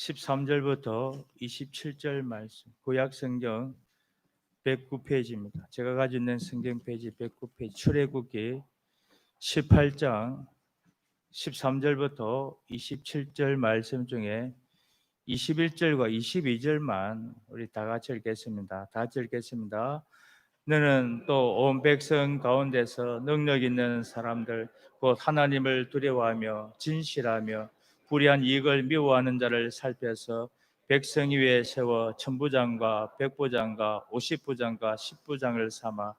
13절부터 27절 말씀, 구약성경 109페이지입니다. 제가 가지고 있는 성경 페이지 109페이지, 출애굽기 18장 13절부터 27절 말씀 중에 21절과 22절만 우리 다 같이 읽겠습니다. 다 같이 읽겠습니다. 너는 또 온 백성 가운데서 능력 있는 사람들, 곧 하나님을 두려워하며 진실하며 불의한 이익을 미워하는 자를 살펴서 백성 위에 세워 천부장과 백부장과 50부장과 10부장을 삼아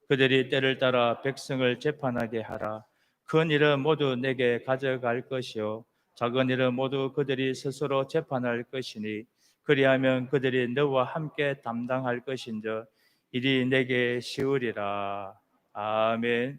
그들이 때를 따라 백성을 재판하게 하라. 큰 일은 모두 내게 가져갈 것이요 작은 일은 모두 그들이 스스로 재판할 것이니 그리하면 그들이 너와 함께 담당할 것인즉 일이 내게 쉬우리라. 아멘.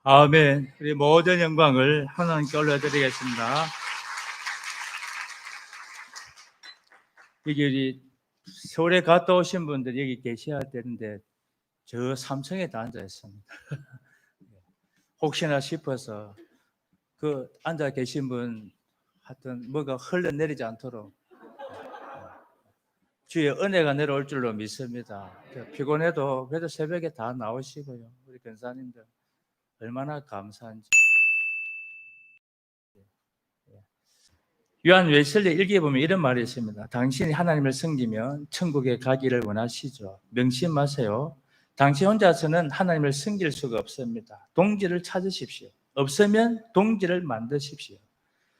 아멘. 우리 모든 영광을 하나님께 올려드리겠습니다. 여기 우리 서울에 갔다 오신 분들 여기 계셔야 되는데 저 3층에 다 앉아 있습니다. 혹시나 싶어서 그 앉아 계신 분 하여튼 뭐가 흘러내리지 않도록 주의 은혜가 내려올 줄로 믿습니다. 피곤해도 그래도 새벽에 다 나오시고요. 우리 권사님들 얼마나 감사한지. 요한 웨슬리 일기에 보면 이런 말이 있습니다. 당신이 하나님을 섬기면 천국에 가기를 원하시죠. 명심하세요. 당신 혼자서는 하나님을 섬길 수가 없습니다. 동지를 찾으십시오. 없으면 동지를 만드십시오.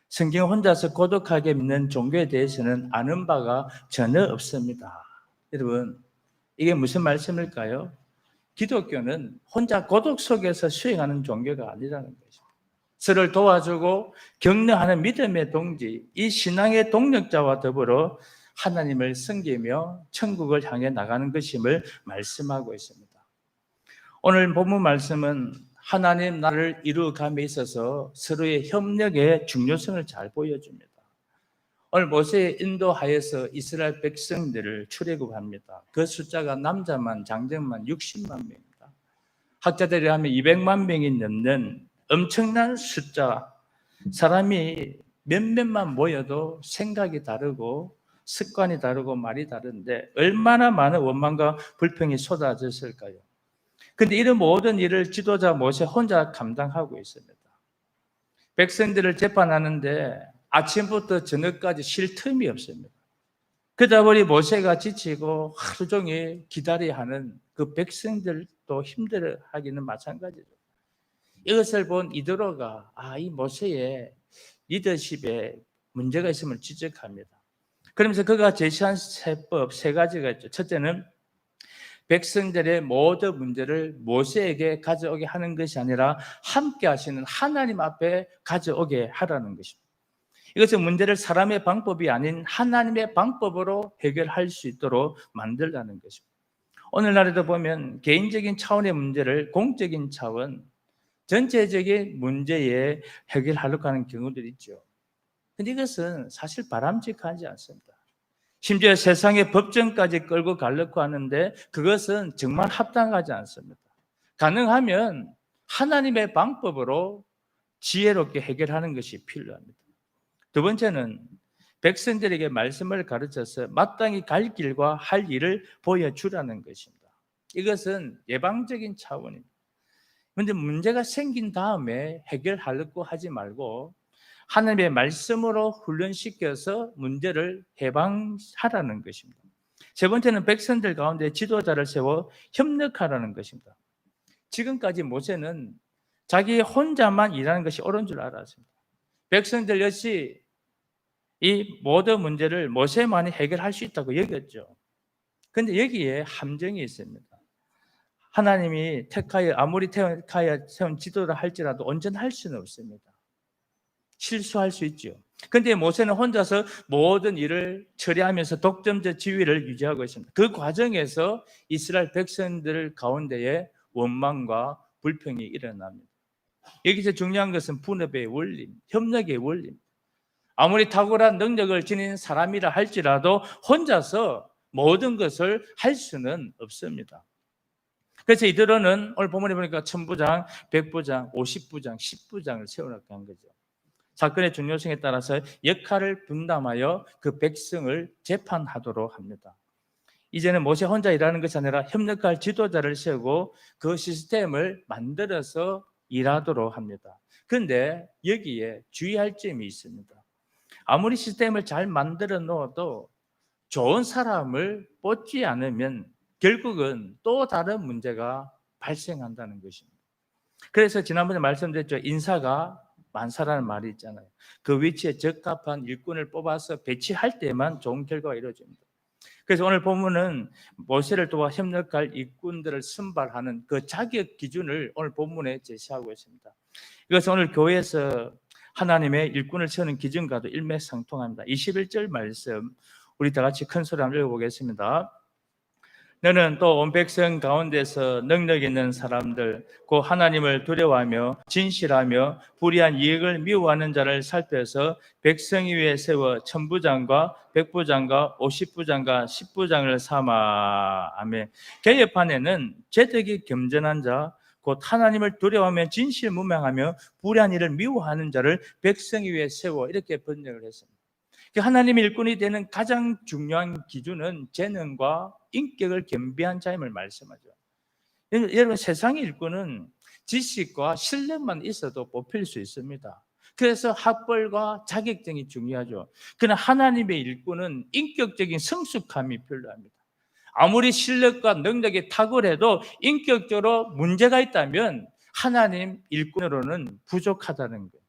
성경 혼자서 고독하게 믿는 종교에 대해서는 아는 바가 전혀 없습니다. 여러분, 이게 무슨 말씀일까요? 기독교는 혼자 고독 속에서 수행하는 종교가 아니라는 것입니다. 서로를 도와주고 격려하는 믿음의 동지, 이 신앙의 동력자와 더불어 하나님을 섬기며 천국을 향해 나가는 것임을 말씀하고 있습니다. 오늘 본문 말씀은 하나님 나라를 이루어감에 있어서 서로의 협력의 중요성을 잘 보여줍니다. 오늘 모세의 인도하에서 이스라엘 백성들을 출애굽합니다. 그 숫자가 남자만 장정만 60만 명입니다. 학자들이 하면 200만 명이 넘는 엄청난 숫자. 사람이 몇몇만 모여도 생각이 다르고 습관이 다르고 말이 다른데 얼마나 많은 원망과 불평이 쏟아졌을까요? 근데 이런 모든 일을 지도자 모세 혼자 감당하고 있습니다. 백성들을 재판하는데 아침부터 저녁까지 쉴 틈이 없습니다. 그러다 보니 모세가 지치고 하루 종일 기다려야 하는 그 백성들도 힘들어하기는 마찬가지죠. 이것을 본 이드로가 이 모세의 리더십에 문제가 있음을 지적합니다. 그러면서 그가 제시한 세법 세 가지가 있죠. 첫째는 백성들의 모든 문제를 모세에게 가져오게 하는 것이 아니라 함께 하시는 하나님 앞에 가져오게 하라는 것입니다. 이것은 문제를 사람의 방법이 아닌 하나님의 방법으로 해결할 수 있도록 만들라는 것입니다. 오늘날에도 보면 개인적인 차원의 문제를 공적인 차원, 전체적인 문제에 해결하려고 하는 경우들이 있죠. 그런데 이것은 사실 바람직하지 않습니다. 심지어 세상의 법정까지 끌고 가려고 하는데 그것은 정말 합당하지 않습니다. 가능하면 하나님의 방법으로 지혜롭게 해결하는 것이 필요합니다. 두 번째는 백성들에게 말씀을 가르쳐서 마땅히 갈 길과 할 일을 보여주라는 것입니다. 이것은 예방적인 차원입니다. 그런데 문제가 생긴 다음에 해결하려고 하지 말고 하나님의 말씀으로 훈련시켜서 문제를 해방하라는 것입니다. 세 번째는 백성들 가운데 지도자를 세워 협력하라는 것입니다. 지금까지 모세는 자기 혼자만 일하는 것이 옳은 줄 알았습니다. 백성들 역시 이 모든 문제를 모세만이 해결할 수 있다고 여겼죠. 그런데 여기에 함정이 있습니다. 하나님이 아무리 택하여 세운 지도를 할지라도 온전할 수는 없습니다. 실수할 수 있죠. 그런데 모세는 혼자서 모든 일을 처리하면서 독점적 지위를 유지하고 있습니다. 그 과정에서 이스라엘 백성들 가운데에 원망과 불평이 일어납니다. 여기서 중요한 것은 분업의 원리, 협력의 원리. 아무리 탁월한 능력을 지닌 사람이라 할지라도 혼자서 모든 것을 할 수는 없습니다. 그래서 이들은 오늘 본문에 보니까 1000부장, 100부장, 50부장, 10부장을 세우라고 한 거죠. 사건의 중요성에 따라서 역할을 분담하여 그 백성을 재판하도록 합니다. 이제는 모세 혼자 일하는 것이 아니라 협력할 지도자를 세우고 그 시스템을 만들어서 일하도록 합니다. 그런데 여기에 주의할 점이 있습니다. 아무리 시스템을 잘 만들어 놓아도 좋은 사람을 뽑지 않으면 결국은 또 다른 문제가 발생한다는 것입니다. 그래서 지난번에 말씀드렸죠. 인사가 만사라는 말이 있잖아요. 그 위치에 적합한 일꾼을 뽑아서 배치할 때만 좋은 결과가 이루어집니다. 그래서 오늘 본문은 모세를 도와 협력할 일꾼들을 선발하는 그 자격 기준을 오늘 본문에 제시하고 있습니다. 이것은 오늘 교회에서 하나님의 일꾼을 세우는 기준과도 일맥상통합니다. 21절 말씀 우리 다 같이 큰 소리 한번 읽어보겠습니다. 너는 또 온 백성 가운데서 능력 있는 사람들 곧 하나님을 두려워하며 진실하며 불의한 이익을 미워하는 자를 살펴서 백성 위에 세워 1000부장과 100부장과 50부장과 10부장을 삼아. 아멘. 개혁판에는 제덕이 겸전한 자 곧 하나님을 두려워하며 진실무명하며 불의한 일을 미워하는 자를 백성 위에 세워 이렇게 번역을 했습니다. 하나님의 일꾼이 되는 가장 중요한 기준은 재능과 인격을 겸비한 자임을 말씀하죠. 여러분, 세상의 일꾼은 지식과 실력만 있어도 뽑힐 수 있습니다. 그래서 학벌과 자격증이 중요하죠. 그러나 하나님의 일꾼은 인격적인 성숙함이 필요합니다. 아무리 실력과 능력이 탁월해도 인격적으로 문제가 있다면 하나님 일꾼으로는 부족하다는 거예요.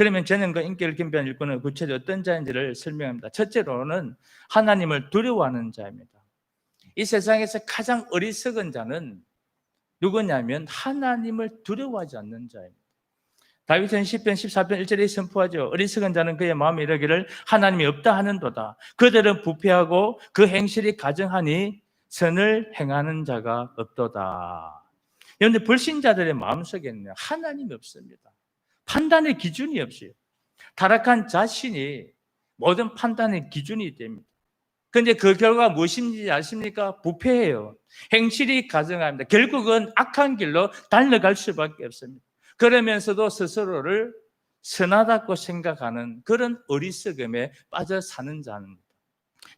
그러면 저는 그 인격을 겸비한 일꾼은 구체적으로 어떤 자인지를 설명합니다. 첫째로는 하나님을 두려워하는 자입니다. 이 세상에서 가장 어리석은 자는 누구냐면 하나님을 두려워하지 않는 자입니다. 다윗은 시편 14편 1절에 선포하죠. 어리석은 자는 그의 마음에 이르기를 하나님이 없다 하는도다. 그들은 부패하고 그 행실이 가증하니 선을 행하는 자가 없도다. 그런데 불신자들의 마음속에는 하나님이 없습니다. 판단의 기준이 없어요. 타락한 자신이 모든 판단의 기준이 됩니다. 그런데 그 결과가 무엇인지 아십니까? 부패해요. 행실이 가증합니다. 결국은 악한 길로 달려갈 수밖에 없습니다. 그러면서도 스스로를 선하다고 생각하는 그런 어리석음에 빠져 사는 자입니다.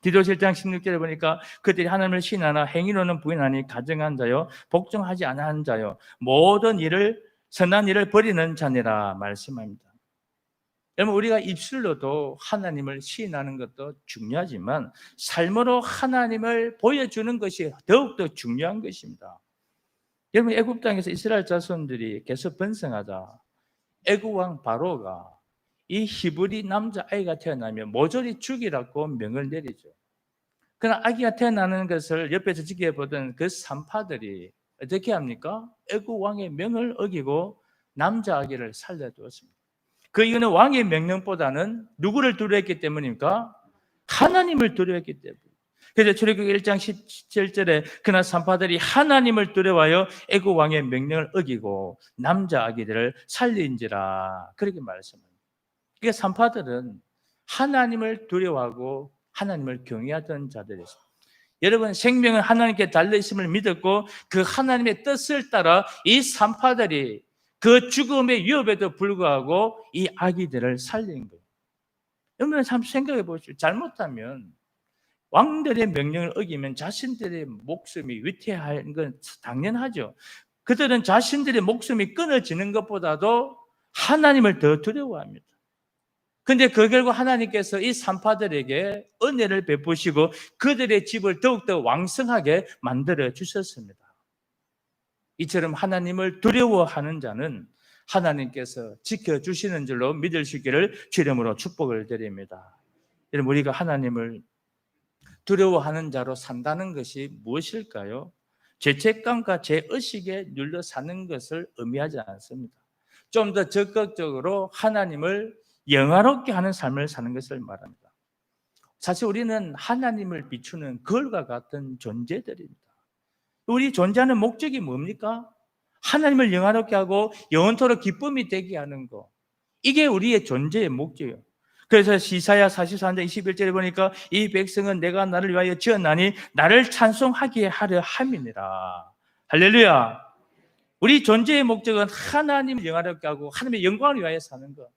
디도서 1장 16절에 보니까 그들이 하나님을 신하나 행위로는 부인하니 가증한 자요 복종하지 않은 자요 모든 일을 선한 일을 버리는 자니라 말씀합니다. 여러분, 우리가 입술로도 하나님을 시인하는 것도 중요하지만 삶으로 하나님을 보여주는 것이 더욱더 중요한 것입니다. 여러분, 애굽 땅에서 이스라엘 자손들이 계속 번성하자 애굽 왕 바로가 이 히브리 남자아이가 태어나면 모조리 죽이라고 명을 내리죠. 그러나 아기가 태어나는 것을 옆에서 지켜보던 그 산파들이 어떻게 합니까? 애굽 왕의 명을 어기고 남자 아기를 살려두었습니다. 그 이유는 왕의 명령보다는 누구를 두려워했기 때문입니까? 하나님을 두려워했기 때문에. 그래서 출애굽기 1장 17절에 그날 산파들이 하나님을 두려워하여 애굽 왕의 명령을 어기고 남자 아기들을 살린지라 그렇게 말씀합니다. 그러니까 산파들은 하나님을 두려워하고 하나님을 경외하던 자들이었습니다. 여러분, 생명은 하나님께 달려있음을 믿었고 그 하나님의 뜻을 따라 이 산파들이 그 죽음의 위협에도 불구하고 이 아기들을 살린 거예요. 여러분, 참 생각해 보십시오. 잘못하면 왕들의 명령을 어기면 자신들의 목숨이 위태한 건 당연하죠. 그들은 자신들의 목숨이 끊어지는 것보다도 하나님을 더 두려워합니다. 그런데 그 결과 하나님께서 이 산파들에게 은혜를 베푸시고 그들의 집을 더욱더 왕성하게 만들어 주셨습니다. 이처럼 하나님을 두려워하는 자는 하나님께서 지켜주시는 줄로 믿을 수 있기를 주님으로 축복을 드립니다. 여러분, 우리가 하나님을 두려워하는 자로 산다는 것이 무엇일까요? 죄책감과 죄의식에 눌려 사는 것을 의미하지 않습니다. 좀 더 적극적으로 하나님을 영화롭게 하는 삶을 사는 것을 말합니다. 사실 우리는 하나님을 비추는 거울과 같은 존재들입니다. 우리 존재하는 목적이 뭡니까? 하나님을 영화롭게 하고 영원토록 기쁨이 되게 하는 것. 이게 우리의 존재의 목적이에요. 그래서 이사야 44장 21절에 보니까 이 백성은 내가 나를 위하여 지었나니 나를 찬송하게 하려 함이니라. 할렐루야. 우리 존재의 목적은 하나님을 영화롭게 하고 하나님의 영광을 위하여 사는 것.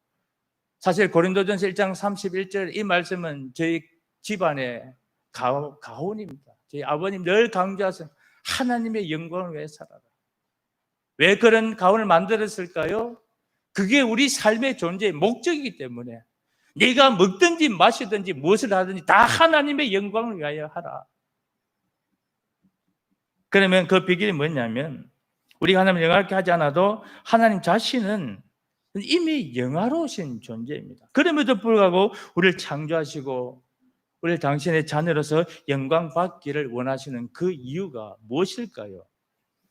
사실 고린도전서 1장 31절 이 말씀은 저희 집안의 가훈입니다. 저희 아버님 늘 강조하세요. 하나님의 영광을 위해 살아라. 왜 그런 가훈을 만들었을까요? 그게 우리 삶의 존재의 목적이기 때문에 네가 먹든지 마시든지 무엇을 하든지 다 하나님의 영광을 위하여 하라. 그러면 그 비결이 뭐냐면 우리가 하나님을 영화롭게 하지 않아도 하나님 자신은 이미 영화로우신 존재입니다. 그럼에도 불구하고 우리를 창조하시고 우리를 당신의 자녀로서 영광 받기를 원하시는 그 이유가 무엇일까요?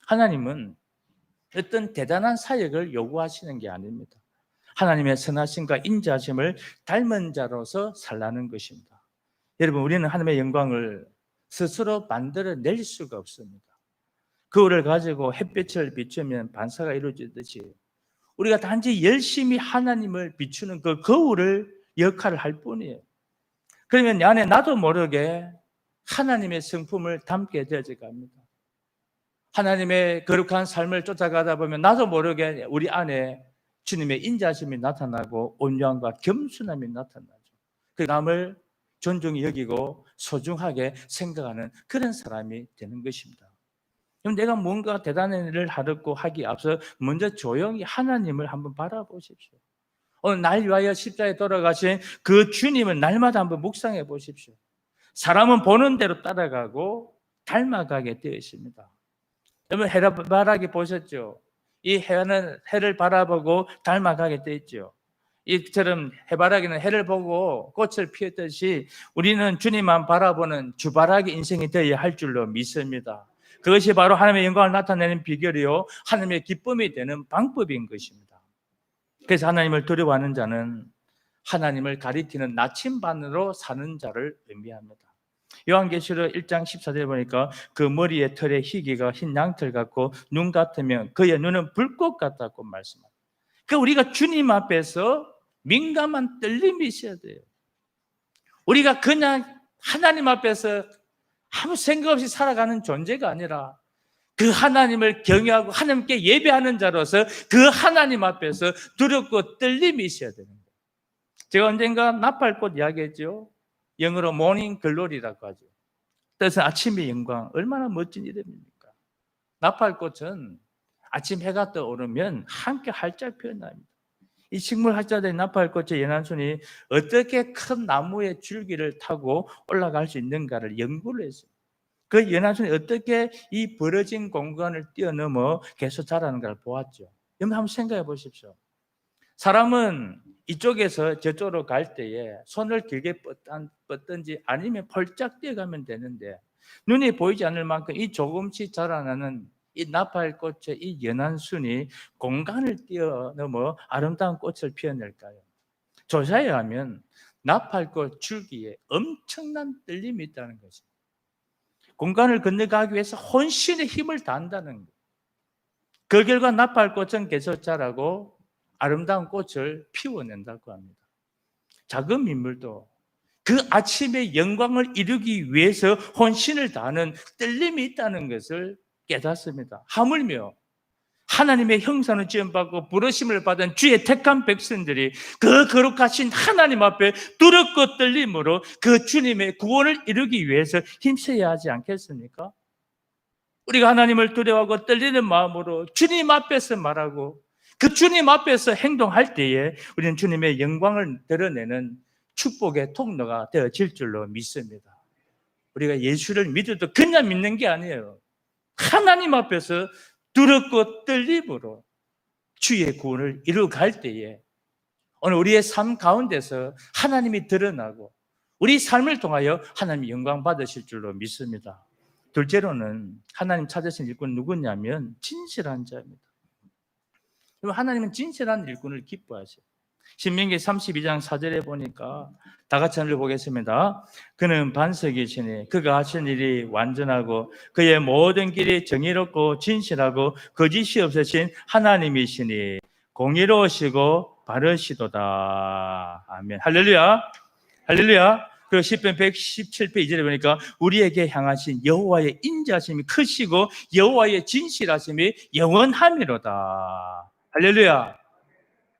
하나님은 어떤 대단한 사역을 요구하시는 게 아닙니다. 하나님의 선하심과 인자하심을 닮은 자로서 살라는 것입니다. 여러분, 우리는 하나님의 영광을 스스로 만들어낼 수가 없습니다. 거울을 가지고 햇빛을 비추면 반사가 이루어지듯이 우리가 단지 열심히 하나님을 비추는 그 거울을 역할을 할 뿐이에요. 그러면 내 안에 나도 모르게 하나님의 성품을 담게 되어져 갑니다. 하나님의 거룩한 삶을 쫓아가다 보면 나도 모르게 우리 안에 주님의 인자심이 나타나고 온유함과 겸손함이 나타나죠. 그 남을 존중히 여기고 소중하게 생각하는 그런 사람이 되는 것입니다. 그럼 내가 뭔가 대단한 일을 하기 앞서 먼저 조용히 하나님을 한번 바라보십시오. 오늘 날 위하여 십자가에 돌아가신 그 주님을 날마다 한번 묵상해 보십시오. 사람은 보는 대로 따라가고 닮아가게 되어 있습니다. 여러분, 해바라기 보셨죠? 이 해는 해를 바라보고 닮아가게 되어 있죠. 이처럼 해바라기는 해를 보고 꽃을 피웠듯이 우리는 주님만 바라보는 주바라기 인생이 되어야 할 줄로 믿습니다. 그것이 바로 하나님의 영광을 나타내는 비결이요 하나님의 기쁨이 되는 방법인 것입니다. 그래서 하나님을 두려워하는 자는 하나님을 가리키는 나침반으로 사는 자를 의미합니다. 요한계시록 1장 14절에 보니까 그 머리의 털에 희기가 흰 양털 같고 눈 같으면 그의 눈은 불꽃 같다고 말씀합니다. 그러니까 우리가 주님 앞에서 민감한 떨림이 있어야 돼요. 우리가 그냥 하나님 앞에서 아무 생각 없이 살아가는 존재가 아니라 그 하나님을 경외하고 하나님께 예배하는 자로서 그 하나님 앞에서 두렵고 떨림이 있어야 되는 거예요. 제가 언젠가 나팔꽃 이야기했죠. 영어로 모닝 글로리라고 하죠. 뜻은 아침의 영광. 얼마나 멋진 이름입니까? 나팔꽃은 아침 해가 떠오르면 함께 활짝 피어납니다. 이 식물학자들이 나팔꽃의 연안순이 어떻게 큰 나무의 줄기를 타고 올라갈 수 있는가를 연구를 했어요. 그 연안순이 어떻게 이 벌어진 공간을 뛰어넘어 계속 자라는가를 보았죠. 여러분 한번 생각해 보십시오. 사람은 이쪽에서 저쪽으로 갈 때에 손을 길게 뻗든지 아니면 펄짝 뛰어가면 되는데 눈에 보이지 않을 만큼 이 조금씩 자라나는 이 나팔꽃의 이 연안순이 공간을 뛰어넘어 아름다운 꽃을 피워낼까요? 조사에 하면 나팔꽃 줄기에 엄청난 떨림이 있다는 것입니다. 공간을 건너가기 위해서 혼신의 힘을 다한다는 거예요. 그 결과 나팔꽃은 계속 자라고 아름다운 꽃을 피워낸다고 합니다. 작은 민물도 그 아침의 영광을 이루기 위해서 혼신을 다하는 떨림이 있다는 것을 깨닫습니다. 하물며 하나님의 형상을 지음받고 부르심을 받은 주의 택한 백성들이 그 거룩하신 하나님 앞에 두렵고 떨림으로 그 주님의 구원을 이루기 위해서 힘써야 하지 않겠습니까? 우리가 하나님을 두려워하고 떨리는 마음으로 주님 앞에서 말하고 그 주님 앞에서 행동할 때에 우리는 주님의 영광을 드러내는 축복의 통로가 되어질 줄로 믿습니다. 우리가 예수를 믿어도 그냥 믿는 게 아니에요. 하나님 앞에서 두렵고 떨림으로 주의 구원을 이루어갈 때에 오늘 우리의 삶 가운데서 하나님이 드러나고 우리 삶을 통하여 하나님이 영광 받으실 줄로 믿습니다. 둘째로는 하나님 찾으신 일꾼은 누구냐면 진실한 자입니다. 하나님은 진실한 일꾼을 기뻐하세요. 신명기 32장 4절에 보니까 다 같이 한번 보겠습니다. 그는 반석이시니 그가 하신 일이 완전하고 그의 모든 길이 정의롭고 진실하고 거짓이 없으신 하나님이시니 공의로우시고 바르시도다. 아멘. 할렐루야. 할렐루야. 그 시편 117편 2절에 보니까 우리에게 향하신 여호와의 인자심이 크시고 여호와의 진실하심이 영원하미로다. 할렐루야.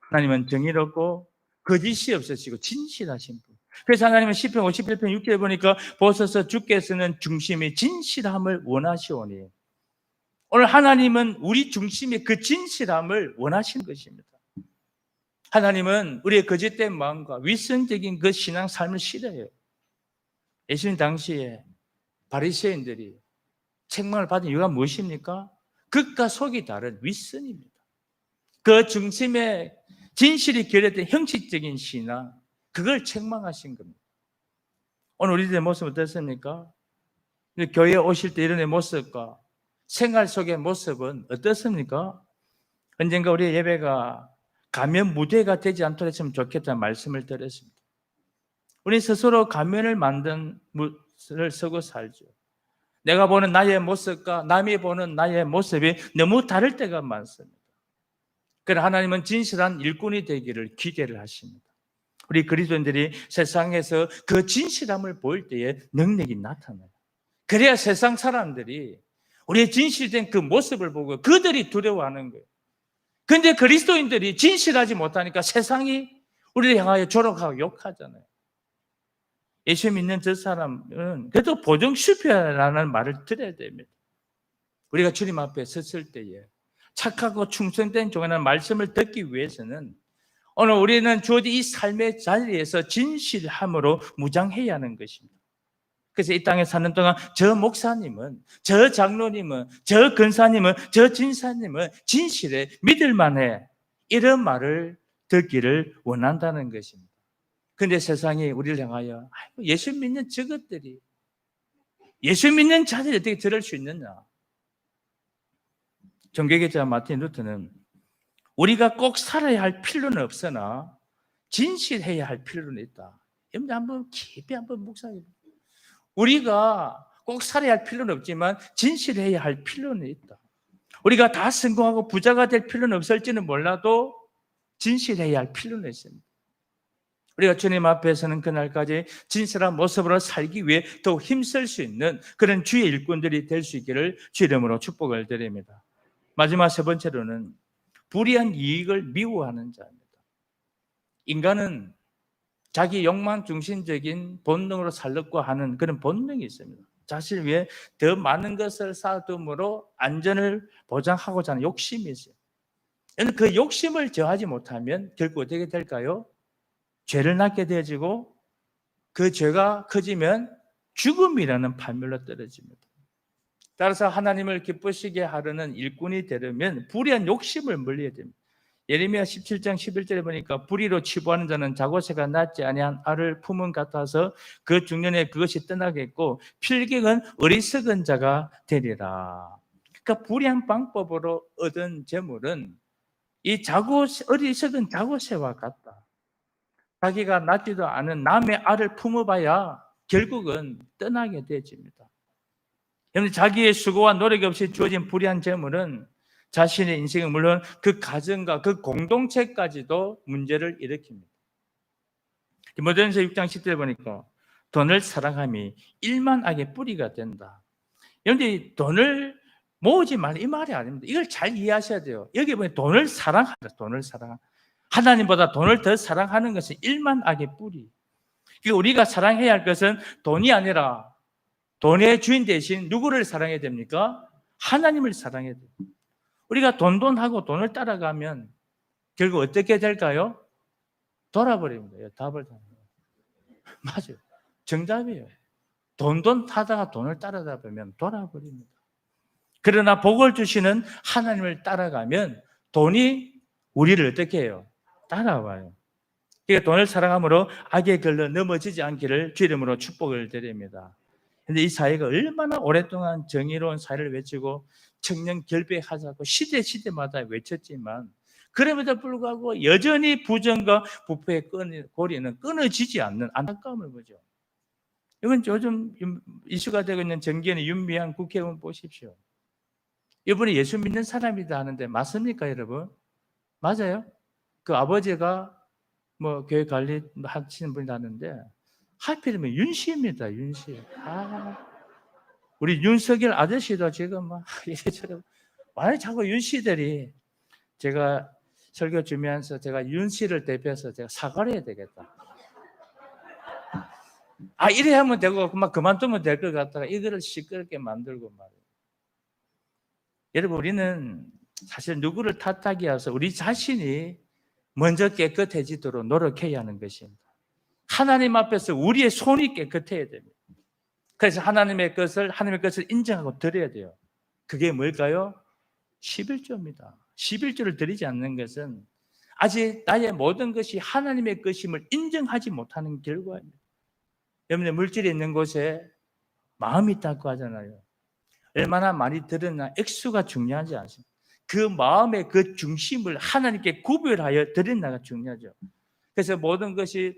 하나님은 정의롭고 거짓이 없으시고 진실하신 분. 그래서 하나님은 시편 51편 6절에 보니까 보소서 주께서는 중심이 진실함을 원하시오니 오늘 하나님은 우리 중심의 그 진실함을 원하시는 것입니다. 하나님은 우리의 거짓된 마음과 위선적인 그 신앙 삶을 싫어해요. 예수님 당시에 바리새인들이 책망을 받은 이유가 무엇입니까? 겉과 속이 다른 위선입니다. 그 중심에 진실이 결여된 형식적인 신앙, 그걸 책망하신 겁니다. 오늘 우리들의 모습은 어떻습니까? 교회에 오실 때 이런 모습과 생활 속의 모습은 어떻습니까? 언젠가 우리의 예배가 가면 무대가 되지 않도록 했으면 좋겠다는 말씀을 드렸습니다. 우리 스스로 가면을 만든 것을 쓰고 살죠. 내가 보는 나의 모습과 남이 보는 나의 모습이 너무 다를 때가 많습니다. 그러나 하나님은 진실한 일꾼이 되기를 기대를 하십니다. 우리 그리스도인들이 세상에서 그 진실함을 보일 때에 능력이 나타나요. 그래야 세상 사람들이 우리의 진실된 그 모습을 보고 그들이 두려워하는 거예요. 그런데 그리스도인들이 진실하지 못하니까 세상이 우리를 향하여 조롱하고 욕하잖아요. 예수 믿는 저 사람은 그래도 보정 실패라는 말을 들어야 됩니다. 우리가 주님 앞에 섰을 때에 착하고 충성된 종이라는 말씀을 듣기 위해서는 오늘 우리는 주어진 이 삶의 자리에서 진실함으로 무장해야 하는 것입니다. 그래서 이 땅에 사는 동안 저 목사님은, 저 장로님은, 저 근사님은, 저 진사님은 진실에 믿을만해 이런 말을 듣기를 원한다는 것입니다. 그런데 세상이 우리를 향하여 예수 믿는 저것들이, 예수 믿는 자들이 어떻게 저럴 수 있느냐. 종교개혁자 마틴 루터는 우리가 꼭 살아야 할 필요는 없으나 진실해야 할 필요는 있다. 여러분 한번 깊이 한번 묵상해 보세요. 우리가 꼭 살아야 할 필요는 없지만 진실해야 할 필요는 있다. 우리가 다 성공하고 부자가 될 필요는 없을지는 몰라도 진실해야 할 필요는 있습니다. 우리가 주님 앞에서는 그날까지 진실한 모습으로 살기 위해 더욱 힘쓸 수 있는 그런 주의 일꾼들이 될 수 있기를 주 이름으로 축복을 드립니다. 마지막 세 번째로는 불의한 이익을 미워하는 자입니다. 인간은 자기 욕망 중심적인 본능으로 살려고 하는 그런 본능이 있습니다. 자신을 위해 더 많은 것을 쌓아둠으로 안전을 보장하고자 하는 욕심이 있어요. 그 욕심을 저하지 못하면 결국 어떻게 될까요? 죄를 낳게 되어지고 그 죄가 커지면 죽음이라는 판멸로 떨어집니다. 따라서 하나님을 기쁘시게 하려는 일꾼이 되려면 불의한 욕심을 멀리해야 됩니다. 예레미야 17장 11절에 보니까 불의로 치부하는 자는 자고새가 낳지 아니한 알을 품은 같아서 그 중년에 그것이 떠나겠고 필경은 어리석은 자가 되리라. 그러니까 불의한 방법으로 얻은 재물은 이 어리석은 자고새와 같다. 자기가 낳지도 않은 남의 알을 품어봐야 결국은 떠나게 되집니다. 여러분, 자기의 수고와 노력 없이 주어진 불의한 재물은 자신의 인생은 물론 그 가정과 그 공동체까지도 문제를 일으킵니다. 디모데전서 6장 10절에 보니까 돈을 사랑함이 일만 악의 뿌리가 된다. 그런데 돈을 모으지 말라 이 말이 아닙니다. 이걸 잘 이해하셔야 돼요. 여기 보면 돈을 사랑하라. 돈을 사랑. 하나님보다 돈을 더 사랑하는 것은 일만 악의 뿌리. 그러니까 우리가 사랑해야 할 것은 돈이 아니라 돈의 주인 대신 누구를 사랑해야 됩니까? 하나님을 사랑해야 돼요. 우리가 돈하고 돈을 따라가면 결국 어떻게 될까요? 돌아버립니다. 답을 맞아요. 정답이에요. 돈 타다가 돈을 따라다 보면 돌아버립니다. 그러나 복을 주시는 하나님을 따라가면 돈이 우리를 어떻게 해요? 따라와요. 그러니까 돈을 사랑함으로 악에 걸려 넘어지지 않기를 주 이름으로 축복을 드립니다. 그런데 이 사회가 얼마나 오랫동안 정의로운 사회를 외치고 청년 결백하자고 시대마다 외쳤지만 그럼에도 불구하고 여전히 부정과 부패의 고리는 끊어지지 않는 안타까움을 보죠. 이건 요즘 이슈가 되고 있는 정계의 윤미향 국회의원 보십시오. 이분이 예수 믿는 사람이다 하는데 맞습니까, 여러분? 맞아요? 그 아버지가 뭐 교회 관리 하시는 분이 나는데 하필이면 윤씨입니다, 윤씨. 우리 윤석열 아저씨도 지금 막 이래저래 많이 자꾸 윤씨들이 제가 설교 준비하면서 제가 윤씨를 대표해서 제가 사과를 해야 되겠다. 이래 하면 되고 막 그만두면 될 것 같다가 이거를 시끄럽게 만들고 말이에요. 여러분 우리는 사실 누구를 탓하기 위해서 우리 자신이 먼저 깨끗해지도록 노력해야 하는 것입니다. 하나님 앞에서 우리의 손이 깨끗해야 됩니다. 그래서 하나님의 것을 인정하고 드려야 돼요. 그게 뭘까요? 11조입니다. 11조를 드리지 않는 것은 아직 나의 모든 것이 하나님의 것임을 인정하지 못하는 결과입니다. 여러분의 물질이 있는 곳에 마음이 있다고 하잖아요. 얼마나 많이 드렸나 액수가 중요하지 않습니다. 그 마음의 그 중심을 하나님께 구별하여 드린다가 중요하죠. 그래서 모든 것이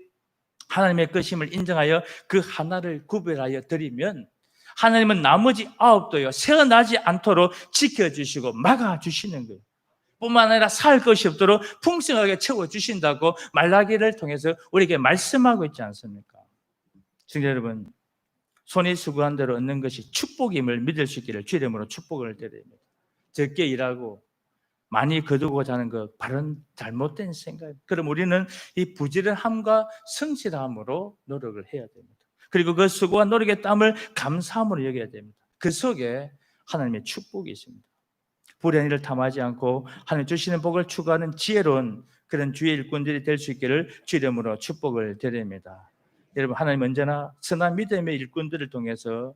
하나님의 것임을 인정하여 그 하나를 구별하여 드리면 하나님은 나머지 9도요 새어나지 않도록 지켜주시고 막아주시는 거예요. 뿐만 아니라 살 것이 없도록 풍성하게 채워주신다고 말라기를 통해서 우리에게 말씀하고 있지 않습니까? 시청자 여러분, 손이 수고한 대로 얻는 것이 축복임을 믿을 수 있기를 주 이름으로 축복을 드립니다. 적게 일하고 많이 거두고자 하는 것 바른 잘못된 생각입니다. 그럼 우리는 이 부지런함과 성실함으로 노력을 해야 됩니다. 그리고 그 수고와 노력의 땀을 감사함으로 여겨야 됩니다. 그 속에 하나님의 축복이 있습니다. 불의한 일을 탐하지 않고 하나님 주시는 복을 추구하는 지혜로운 그런 주의 일꾼들이 될 수 있기를 주 이름으로 축복을 드립니다. 여러분 하나님 언제나 선한 믿음의 일꾼들을 통해서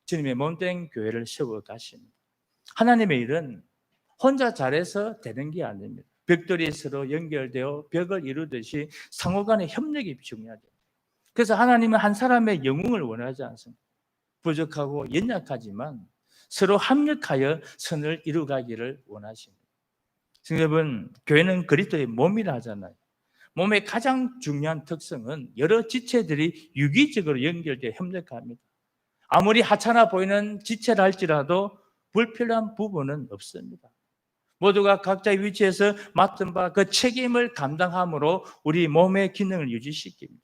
주님의 몸된 교회를 세워 가십니다. 하나님의 일은 혼자 잘해서 되는 게 아닙니다. 벽돌이 서로 연결되어 벽을 이루듯이 상호 간의 협력이 중요하죠. 그래서 하나님은 한 사람의 영웅을 원하지 않습니다. 부족하고 연약하지만 서로 합력하여 선을 이루가기를 원하십니다. 여러분, 교회는 그리스도의 몸이라 하잖아요. 몸의 가장 중요한 특성은 여러 지체들이 유기적으로 연결되어 협력합니다. 아무리 하찮아 보이는 지체라 할지라도 불필요한 부분은 없습니다. 모두가 각자의 위치에서 맡은 바 그 책임을 감당함으로 우리 몸의 기능을 유지시킵니다.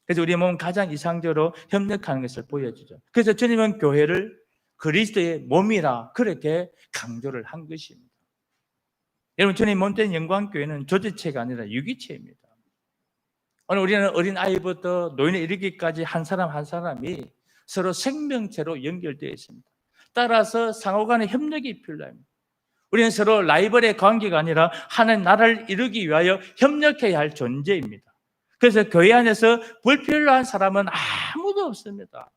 그래서 우리 몸은 가장 이상적으로 협력하는 것을 보여주죠. 그래서 주님은 교회를 그리스도의 몸이라 그렇게 강조를 한 것입니다. 여러분, 주님 몸된 영광교회는 조직체가 아니라 유기체입니다. 오늘 우리는 어린아이부터 노인에 이르기까지 한 사람 한 사람이 서로 생명체로 연결되어 있습니다. 따라서 상호간의 협력이 필요합니다. 우리는 서로 라이벌의 관계가 아니라 하나님 나라를 이루기 위하여 협력해야 할 존재입니다. 그래서 교회 안에서 불필요한 사람은 아무도 없습니다.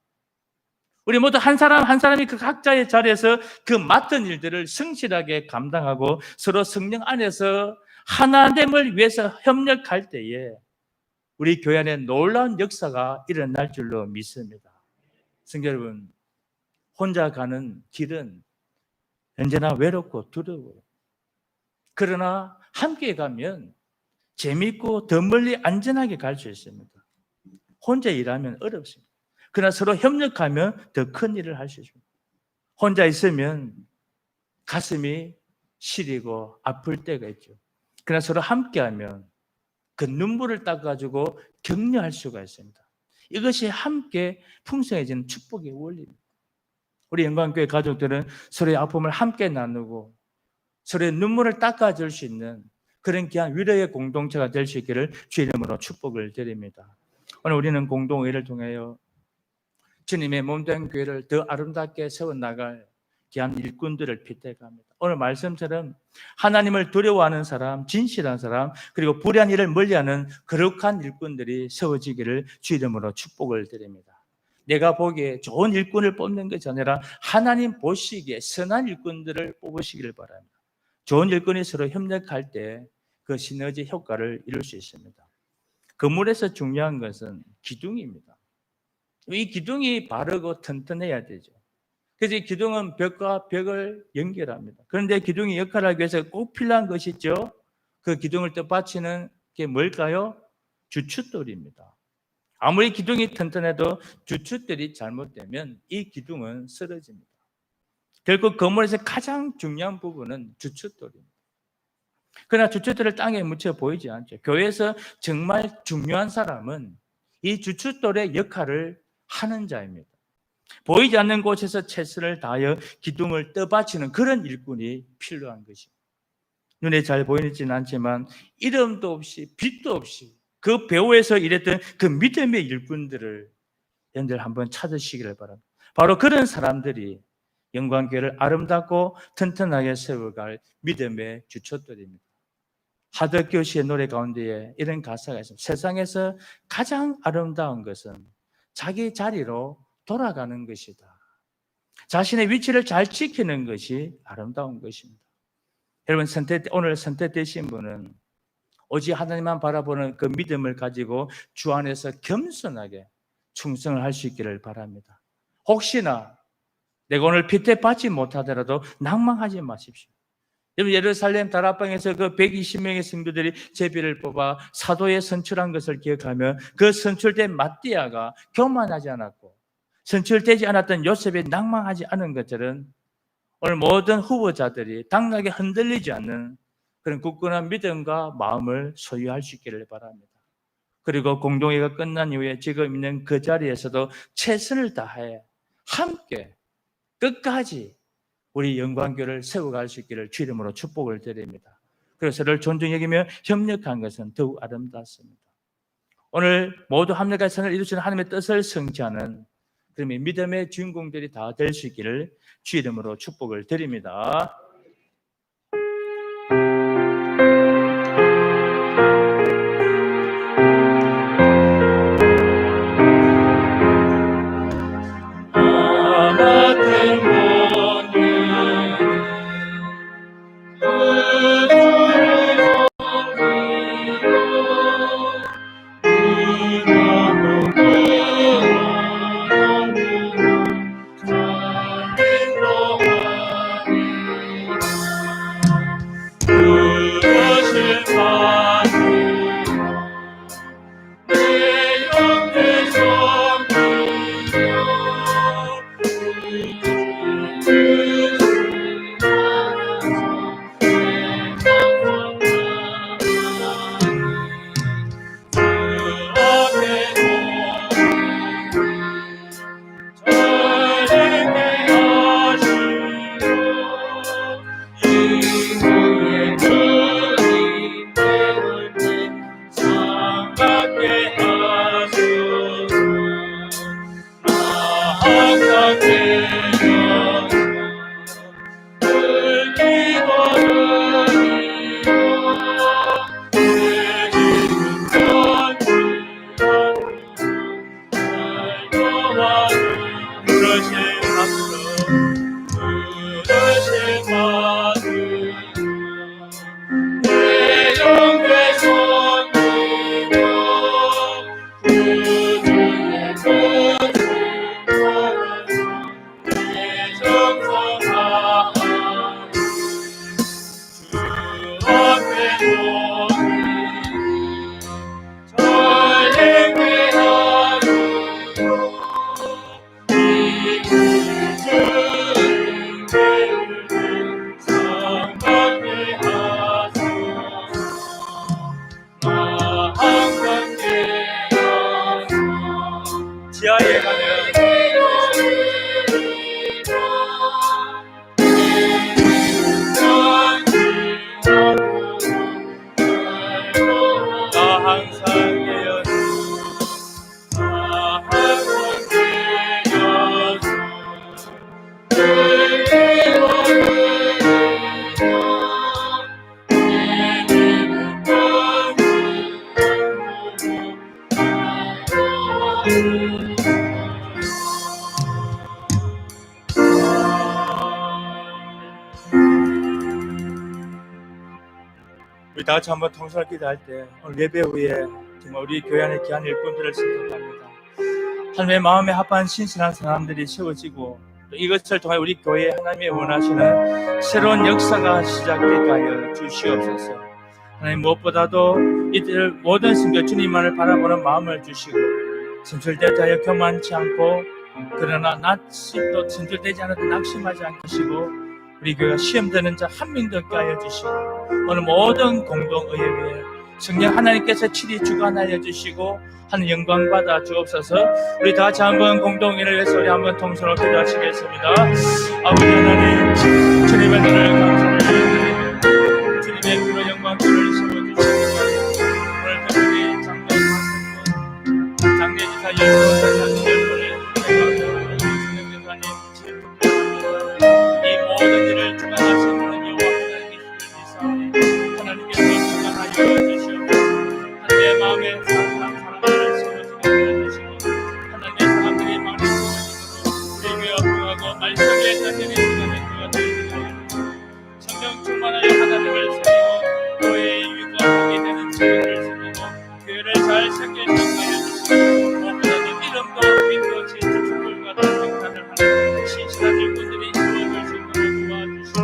우리 모두 한 사람 한 사람이 그 각자의 자리에서 그 맡은 일들을 성실하게 감당하고 서로 성령 안에서 하나됨을 위해서 협력할 때에 우리 교회 안에 놀라운 역사가 일어날 줄로 믿습니다. 성도 여러분, 혼자 가는 길은 언제나 외롭고 두려워요. 그러나 함께 가면 재밌고 더 멀리 안전하게 갈 수 있습니다. 혼자 일하면 어렵습니다. 그러나 서로 협력하면 더 큰 일을 할 수 있습니다. 혼자 있으면 가슴이 시리고 아플 때가 있죠. 그러나 서로 함께하면 그 눈물을 닦아주고 격려할 수가 있습니다. 이것이 함께 풍성해지는 축복의 원리입니다. 우리 영광교회 가족들은 서로의 아픔을 함께 나누고 서로의 눈물을 닦아줄 수 있는 그런 귀한 위로의 공동체가 될 수 있기를 주의 이름으로 축복을 드립니다. 오늘 우리는 공동의를 통하여 주님의 몸된 교회를 더 아름답게 세워나갈 귀한 일꾼들을 피택합니다. 오늘 말씀처럼 하나님을 두려워하는 사람, 진실한 사람, 그리고 불의한 일을 멀리하는 거룩한 일꾼들이 세워지기를 주의 이름으로 축복을 드립니다. 내가 보기에 좋은 일꾼을 뽑는 것이 아니라 하나님 보시기에 선한 일꾼들을 뽑으시기를 바랍니다. 좋은 일꾼이 서로 협력할 때 그 시너지 효과를 이룰 수 있습니다. 건물에서 중요한 것은 기둥입니다. 이 기둥이 바르고 튼튼해야 되죠. 그래서 이 기둥은 벽과 벽을 연결합니다. 그런데 기둥이 역할을 하기 위해서 꼭 필요한 것이 있죠. 그 기둥을 떠받치는 게 뭘까요? 주춧돌입니다. 아무리 기둥이 튼튼해도 주춧돌이 잘못되면 이 기둥은 쓰러집니다. 결국 건물에서 가장 중요한 부분은 주춧돌입니다. 그러나 주춧돌을 땅에 묻혀 보이지 않죠. 교회에서 정말 중요한 사람은 이 주춧돌의 역할을 하는 자입니다. 보이지 않는 곳에서 최선을 다하여 기둥을 떠받치는 그런 일꾼이 필요한 것입니다. 눈에 잘 보이지는 않지만 이름도 없이 빛도 없이 그 배후에서 일했던 그 믿음의 일꾼들을 여러분들 한번 찾으시기를 바랍니다. 바로 그런 사람들이 영광교회를 아름답고 튼튼하게 세워갈 믿음의 주춧돌입니다. 하덕교 씨의 노래 가운데에 이런 가사가 있습니다. 세상에서 가장 아름다운 것은 자기 자리로 돌아가는 것이다. 자신의 위치를 잘 지키는 것이 아름다운 것입니다. 여러분, 오늘 선택되신 분은 오직 하나님만 바라보는 그 믿음을 가지고 주 안에서 겸손하게 충성을 할 수 있기를 바랍니다. 혹시나 내가 오늘 피태받지 못하더라도 낭망하지 마십시오. 여러분, 예루살렘 다락방에서 그 120명의 성도들이 제비를 뽑아 사도에 선출한 것을 기억하며 그 선출된 마띠아가 교만하지 않았고 선출되지 않았던 요셉이 낭망하지 않은 것처럼 오늘 모든 후보자들이 당나게 흔들리지 않는 그런 굳건한 믿음과 마음을 소유할 수 있기를 바랍니다. 그리고 공동회가 끝난 이후에 지금 있는 그 자리에서도 최선을 다해 함께 끝까지 우리 영광교를 세워갈 수 있기를 주 이름으로 축복을 드립니다. 그래서 서로를 존중히 여기며 협력한 것은 더욱 아름답습니다. 오늘 모두 합력한 선을 이루시는 하나님의 뜻을 성취하는 그러면 믿음의 주인공들이 다 될 수 있기를 주 이름으로 축복을 드립니다. 세상의 여주 아버지의 여주 우리 다 같이 한번 통성을 기도할 때 오늘 예배 후에 정말 우리 교회 안에 귀한 일꾼들을 생각합니다. 하나님의 마음에 합한 신실한 사람들이 세워지고 또 이것을 통해 우리 교회에 하나님이 원하시는 새로운 역사가 시작되게 하여 주시옵소서. 하나님 무엇보다도 이들 모든 성도 주님만을 바라보는 마음을 주시고 진출되지 하여 교만치 않고 그러나 또 진출되지 않아도 낙심하지 않게 하시고 우리 교회가 시험되는 자 한 명도 없게 하여 주시고 오늘 모든 공동의회 위에 성령 하나님께서 친히 주관하여 주시고 하는 영광 받아 주옵소서. 우리 다 같이 한번 공동의회를 위해서 우리 한번 통성으로 기도하시겠습니다. 아버지 하나님 주님의 눈을 감사를 드리며 주님의 그런 영광들을 세워주시고 오늘 특별히 장례지사 열분을 이 모든 일을 주관하시는 여호와 하나님께서 주관하여 주시옵소서. 하나님의 마음에 사랑하는 사람들을 세워주게 해주시고 하나님의 사람들이 많은 우리 교회 앞으로하고 말씀에 따르는 시간에 그가 되어주시고 성령 충만하여 하나님을 섬기고 교회의 유익과 복이 되는 자들을 섬기고 교회를 잘 섬길 수 있게 해주시고 무엇보다도 이름도 믿고 진짜 축복과 단정단을 하는 신실한 일꾼들이 세워질 수 있도록 도와주시고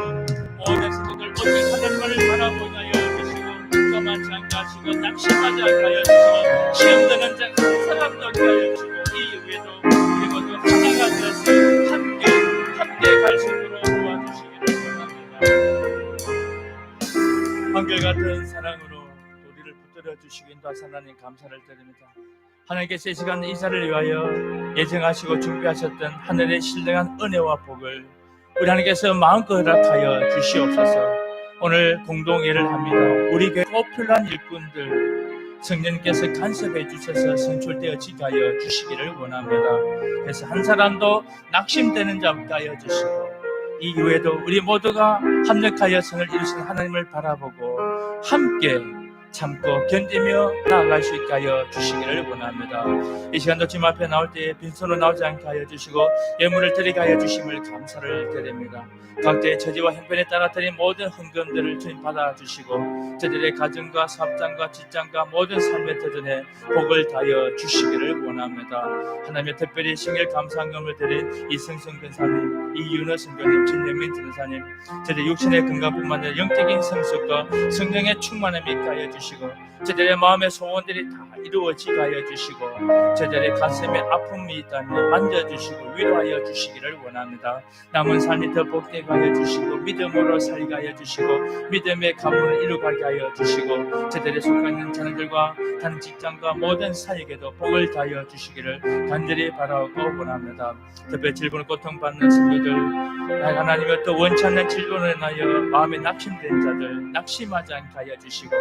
모든 성도들 오직 하나님을 바라보게 하여 주시고 교만치 않게 하시고 낙심하지 않게 하여 주시고 시험되는 자 한 사람도 없게 하여 주시고 이 위에도 우리 모두 하나가 되어서 함께 갈 수 있도록 도와주시기를 원합니다. 한결같은 사랑으로 우리를 붙들어 주시기 인도하사 하나님 감사를 드립니다. 하나님께서 이 시간 이 자리를 위하여 예정하시고 준비하셨던 하늘의 신령한 은혜와 복을 우리 하나님께서 마음껏 허락하여 주시옵소서. 오늘 공동회를 합니다. 우리 교회 꼭 필요한 일꾼들 성령님께서 간섭해 주셔서 선출되어지게 하여 주시기를 원합니다. 그래서 한 사람도 낙심되는 자 없게 하여 주시고 이 이후에도 우리 모두가 합력하여 선을 이루시는 하나님을 바라보고 함께 참고 견디며 나아갈 수 있게 하여 주시기를 원합니다. 이 시간도 주님 앞에 나올 때에 빈손으로 나오지 않게 하여 주시고 예물을 드리게 하여 주심을 감사를 드립니다. 각자의 처지와 형편에 따라 드린 모든 헌금들을 주님 받아주시고 저들의 가정과 사업장과 직장과 모든 삶의 터전에 복을 다하여 주시기를 원합니다. 하나님의 특별히 생일 감사헌금을 드린 이승성 근사님, 이윤호 선교님, 진영민 전사님 저들의 육신의 건강뿐만 아니라 영적인 성숙과 성령의 충만함이 있게 하여 주시고 저들의 마음의 소원들이 다 이루어지게 하여 주시고 저들의 가슴에 아픔이 있다면 만져주시고 위로하여 주시기를 원합니다. 남은 삶이 더 복되게 하여 주시고 믿음으로 살게 하여 주시고 믿음의 가문을 이루가게 하여 주시고 저들의 속한 있는 자녀들과 다른 직장과 모든 사역에도 복을 다하여 주시기를 간절히 바라고 원합니다. 특별히 질병을 고통받는 성도들 하나님의 또 원치 않는 질병을 인하여 마음에 낙심된 자들 낙심하지 않게 하여 주시고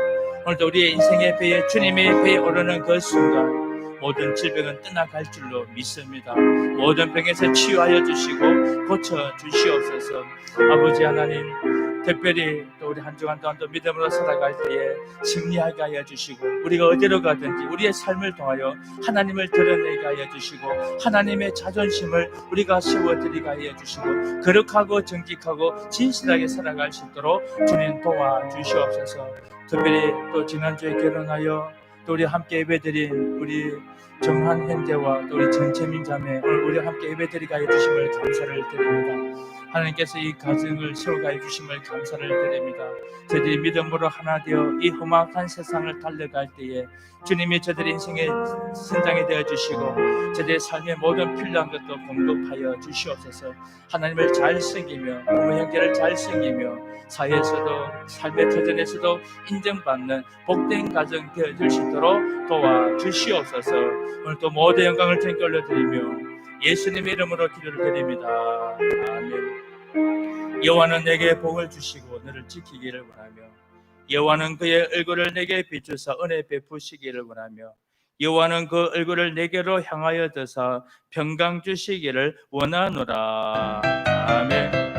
오늘도 우리의 인생의 배에 주님의 배에 오르는 그 순간 모든 질병은 떠나갈 줄로 믿습니다. 모든 병에서 치유하여 주시고 고쳐 주시옵소서. 아버지 하나님 특별히 또 우리 한 주간 동안 또 믿음으로 살아갈 때에 승리하게 하여 주시고 우리가 어디로 가든지 우리의 삶을 통하여 하나님을 드러내게 하여 주시고 하나님의 자존심을 우리가 세워드리게 하여 주시고 거룩하고 정직하고 진실하게 살아갈 수 있도록 주님 도와주시옵소서. 특별히 또 지난주에 결혼하여 또 우리 함께 예배드린 우리 정한 형제와 또 우리 정채민 자매 오늘 우리 함께 예배드리게 하여 주심을 감사를 드립니다. 하나님께서 이 가정을 세워가해 주심을 감사를 드립니다. 저들이 믿음으로 하나 되어 이 험악한 세상을 달려갈 때에 주님이 저들의 인생의 선장이 되어 주시고 저들의 삶의 모든 필요한 것도 공급하여 주시옵소서. 하나님을 잘 섬기며 부모 형제를 잘 섬기며 사회에서도 삶의 터전에서도 인정받는 복된 가정 되어질 수 있도록 도와주시옵소서. 오늘 또 모든 영광을 주님께 올려드리며 예수님의 이름으로 기도를 드립니다. 아멘. 여호와는 내게 복을 주시고 너를 지키기를 원하며 여호와는 그의 얼굴을 내게 비추사 은혜 베푸시기를 원하며 여호와는 그 얼굴을 내게로 향하여 드사 평강 주시기를 원하노라. 아멘.